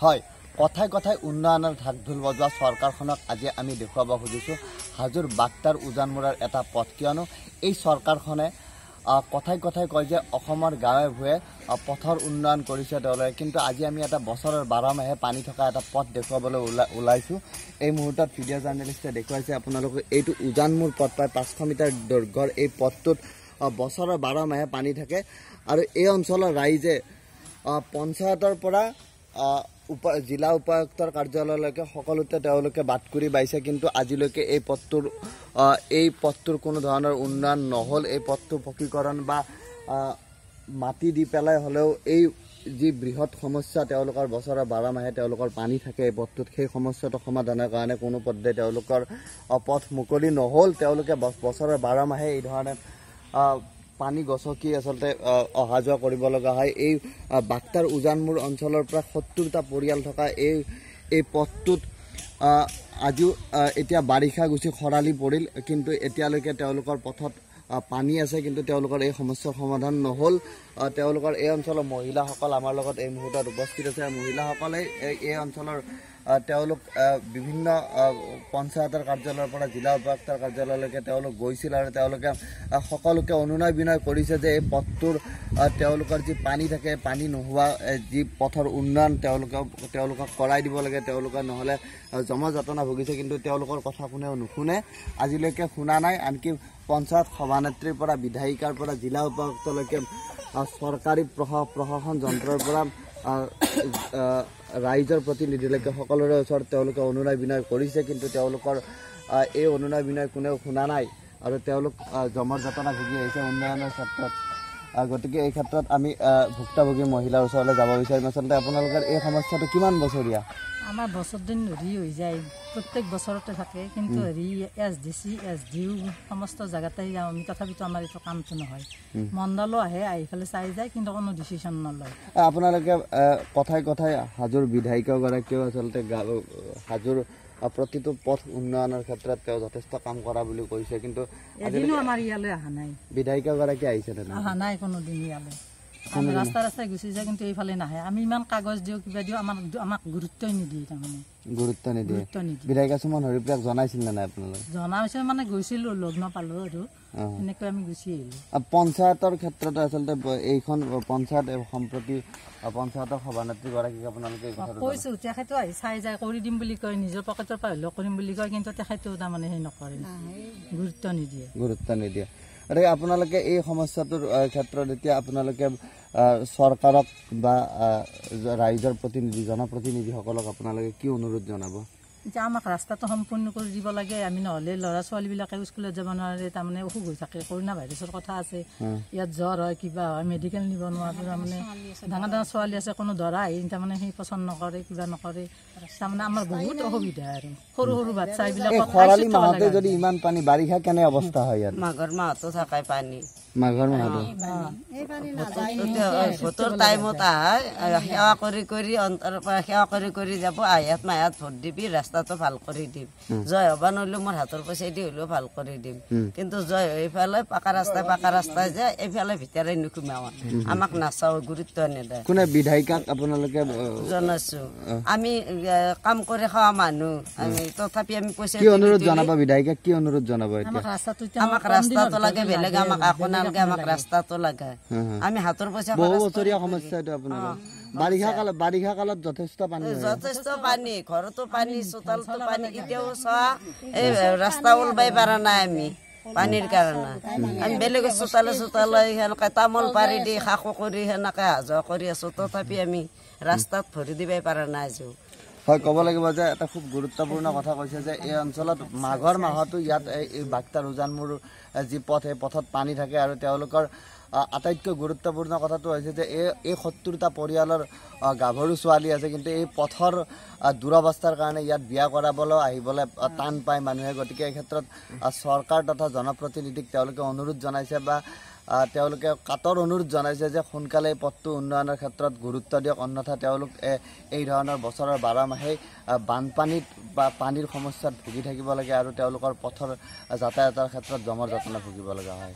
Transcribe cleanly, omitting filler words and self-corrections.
হয় কথাই কথাই উন্নয়নৰ ঢাক ঢোল বজোৱা চৰকাৰখনক আজি আমি দেখুৱাব খুজিছোঁ হাজোৰ বাক্তাৰ উজানমৰাৰ এটা পথ কিয়নো এই চৰকাৰখনে কথাই কথাই কয় যে অসমৰ গাঁৱে ভূঞে পথৰ উন্নয়ন কৰিছে তেওঁলোকে কিন্তু আজি আমি এটা বছৰৰ 12 মাহে পানী থকা এটা পথ দেখুৱাবলৈ ওলাইছোঁ এই মুহূৰ্তত ভিডিঅ' জাৰ্নেলিষ্টে দেখুৱাইছে আপোনালোকে এইটো উজানমুৰ পথ প্ৰায় 500 মিটাৰ দৈৰ্ঘ্যৰ এই পথটোত বছৰৰ 12 মাহে পানী থাকে আৰু এই অঞ্চলৰ ৰাইজে পঞ্চায়তৰ পৰা জিলা উপায়ুক্তৰ কাৰ্যালয়লৈকে সকলোতে তেওঁলোকে বাটকুৰি বাইছে কিন্তু আজিলৈকে এই পথটোৰ কোনো ধৰণৰ উন্নয়ন নহ'ল এই পথটো পকীকৰণ বা মাটি দি পেলাই হ'লেও এই যি বৃহৎ সমস্যা তেওঁলোকৰ বছৰৰ 12 মাহে তেওঁলোকৰ পানী থাকে এই পথটোত সেই সমস্যাটো সমাধানৰ কাৰণে কোনো পদ্ধতি তেওঁলোকৰ পথ মুকলি নহ'ল তেওঁলোকে বছৰৰ 12 মাহে এই ধৰণে পানী গছকি আচলতে অহা যোৱা কৰিব লগা হয় এই বাক্তাৰ উজানমুৰ অঞ্চলৰ পৰা 70টা পৰিয়াল থকা এই পথটোত আজিও এতিয়া বাৰিষা গুছি খৰালি পৰিল কিন্তু এতিয়ালৈকে তেওঁলোকৰ পথত পানী আছে কিন্তু তেওঁলোকৰ এই সমস্যাৰ সমাধান নহ'ল তেওঁলোকৰ এই অঞ্চলৰ মহিলাসকল আমাৰ লগত এই মুহূৰ্তত উপস্থিত আছে মহিলাসকলে এই অঞ্চলৰ তেওঁলোক বিভিন্ন পঞ্চায়তৰ কাৰ্যালয়ৰ পৰা জিলা উপায়ুক্তৰ কাৰ্যালয়লৈকে তেওঁলোক গৈছিল আৰু তেওঁলোকে সকলোকে অনুনয় বিনয় কৰিছে যে এই পথটোৰ তেওঁলোকৰ যি পানী থাকে পানী নোহোৱা যি পথৰ উন্নয়ন তেওঁলোকক কৰাই দিব লাগে তেওঁলোকে নহ'লে জমযাতনা ভুগিছে কিন্তু তেওঁলোকৰ কথা কোনেও নুশুনে আজিলৈকে শুনা নাই আনকি পঞ্চায়ত সভানেত্ৰীৰ পৰা বিধায়িকাৰ পৰা জিলা উপায়ুক্তলৈকে চৰকাৰী প্ৰশাসন যন্ত্ৰৰ পৰা ৰাইজৰ প্ৰতিনিধিলৈকে সকলোৰে ওচৰত তেওঁলোকে অনুনয় বিনয় কৰিছে কিন্তু তেওঁলোকৰ এই অনুনয় বিনয় কোনেও শুনা নাই আৰু তেওঁলোক জমযাতনা ভুগি আহিছে উন্নয়নৰ ক্ষেত্ৰত গতিকে এই ক্ষেত্ৰত আমি ভুক্তভোগী মহিলাৰ ওচৰলৈ যাব বিচাৰিম আচলতে আপোনালোকৰ এই সমস্যাটো কিমান বছৰীয়া আমাৰ বছৰ দিন হেৰি হৈ যায় প্ৰত্যেক বছৰতে থাকে কিন্তু হেৰি SDC SDU সমস্ত জায়গাতে আমি তথাপিতো আমাৰ এইটো কামটো নহয় মণ্ডলো আহি পেলাই চাই যায় কিন্তু কোনো ডিচিশ্যন নলয় আপোনালোকে কথাই কথাই হাজোৰ বিধায়িকাগৰাকীয়েও আচলতে হাজোৰ প্ৰতিটো পথ উন্নয়নৰ ক্ষেত্ৰত তেওঁ যথেষ্ট কাম কৰা বুলি কৈছে কিন্তু এদিনো আমাৰ ইয়ালৈ অহা নাই বিধায়িকাগৰাকী আহিছে অহা নাই কোনোদিন ইয়ালৈ ৰাস্তাই গুচি যায় কিন্তু এইফালে নাহে আমি ইমান কাগজ দিওঁ কিবা দিওঁ আমাক গুৰুত্বই নিদিয়ে তাৰমানে গুৰুত্ব নিদিয়ে বিধায়িকা সুমন হৰিপ্ৰিয়াক জনাইছিল নে নাই আপোনালোকে জনাইছে মানে গৈছিলো লগ্ন পালো আৰু এনেকৈ আমি গুচি আহিলো পঞ্চায়তৰ ক্ষেত্ৰত আচলতে এইখন পঞ্চায়ত সম্প্ৰতি পঞ্চায়তৰ সভানেত্ৰীগৰাকীক আপোনালোকে কৈছো তেখেতো আহি চাই যায় কৰি দিম বুলি কয় নিজৰ পকেটৰ পৰা হ'লেও কৰিম বুলি কয় কিন্তু তেখেতেও তাৰমানে সেই নকৰে গুৰুত্ব নিদিয়ে আৰু আপোনালোকে এই সমস্যাটোৰ ক্ষেত্ৰত এতিয়া আপোনালোকে চৰকাৰক বা ৰাইজৰ প্ৰতিনিধি জনপ্ৰতিনিধিসকলক আপোনালোকে কি অনুৰোধ জনাব এতিয়া আমাক ৰাস্তাটো সম্পূৰ্ণ কৰি দিব লাগে আমি নহ'লে ল'ৰা ছোৱালীবিলাকে স্কুলত যাব নোৱাৰে তাৰমানে অসুখ হৈ থাকে কৰোণা ভাইৰাছৰ কথা আছে ইয়াত জ্বৰ হয় কিবা হয় মেডিকেল নিব নোৱাৰে তাৰমানে ডাঙৰ ডাঙৰ ছোৱালী আছে কোনো ধৰা আহি তাৰমানে সেই পচন্দ নকৰে কিবা নকৰে তাৰমানে আমাৰ বহুত অসুবিধা আৰু সৰু সৰু বাচ্চা এইবিলাক খৰালি মাহতে যদি ইমান পানী বাৰিষা কেনে অৱস্থা হয় ইয়াত মাঘৰ মাহতো থাকে পানী মাঘৰ মাহতো ভোটৰ টাইমত সেৱা কৰি অন্তৰৰ পৰা সেৱা কৰি যাব আয়াত মায়াত ভোট দিবি ৰাস্তাটো ভাল কৰি দিম জয় হবা নহ'লেও মোৰ হাতৰ পইচা দি হ'লেও ভাল কৰি দিম কিন্তু জয় এইফালে পাকা ৰাস্তাই যে এইফালে ভিতৰে নুসুমাও আমাক নাচাও গুৰুত্ব নিদিয়ে কোনে বিধায়িকাক আপোনালোকে জনাইছো আমি কাম কৰি খোৱা মানুহ আমি তথাপি আমি পইচা কি অনুৰোধ জনাবা বিধায়িকাক কি অনুৰোধ জনাবা আমাক ৰাস্তাটো লাগে বেলেগ আমাক একো নালাগে আমাক ৰাস্তাটো লাগে আমি হাতৰ পইচা বহু বছৰীয়া সমস্যা এইটো আপোনালোকৰ বাৰিষা কালত যথেষ্ট পানী ঘৰতো পানী চোতালতো পানী এতিয়াও চোৱা এই ৰাস্তা ওলবাই পাৰা নাই আমি পানীৰ কাৰণে আমি বেলেগৰ চোতালে সেনেকে তামোল পাৰি দি শাকো কৰি সেনেকে অহা যোৱা কৰি আছো তথাপি আমি ৰাস্তাত ভৰি দিবই পাৰা নাই যো হয় ক'ব লাগিব যে এটা খুব গুৰুত্বপূৰ্ণ কথা কৈছে যে এই অঞ্চলত মাঘৰ মাহতো ইয়াত এই বাক্তাৰ উজানমুৰ যি পথ এই পথত পানী থাকে আৰু তেওঁলোকৰ আটাইতকৈ গুৰুত্বপূৰ্ণ কথাটো হৈছে যে এই 70টা পৰিয়ালৰ গাভৰু ছোৱালী আছে কিন্তু এই পথৰ দুৰৱস্থাৰ কাৰণে ইয়াত বিয়া কৰাবলৈ আহিবলৈ টান পায় মানুহে গতিকে এই ক্ষেত্ৰত চৰকাৰ তথা জনপ্ৰতিনিধিক তেওঁলোকে অনুৰোধ জনাইছে বা তেওঁলোকে কাতৰ অনুৰোধ জনাইছে যে সোনকালে এই পথটো উন্নয়নৰ ক্ষেত্ৰত গুৰুত্ব দিয়ক অন্যথা তেওঁলোক এই ধৰণৰ বছৰৰ 12 মাহেই বানপানীত বা পানীৰ সমস্যাত ভুগি থাকিব লাগে আৰু তেওঁলোকৰ পথৰ যাতায়াতৰ ক্ষেত্ৰত জমৰজটনা ভুগিব লগা হয়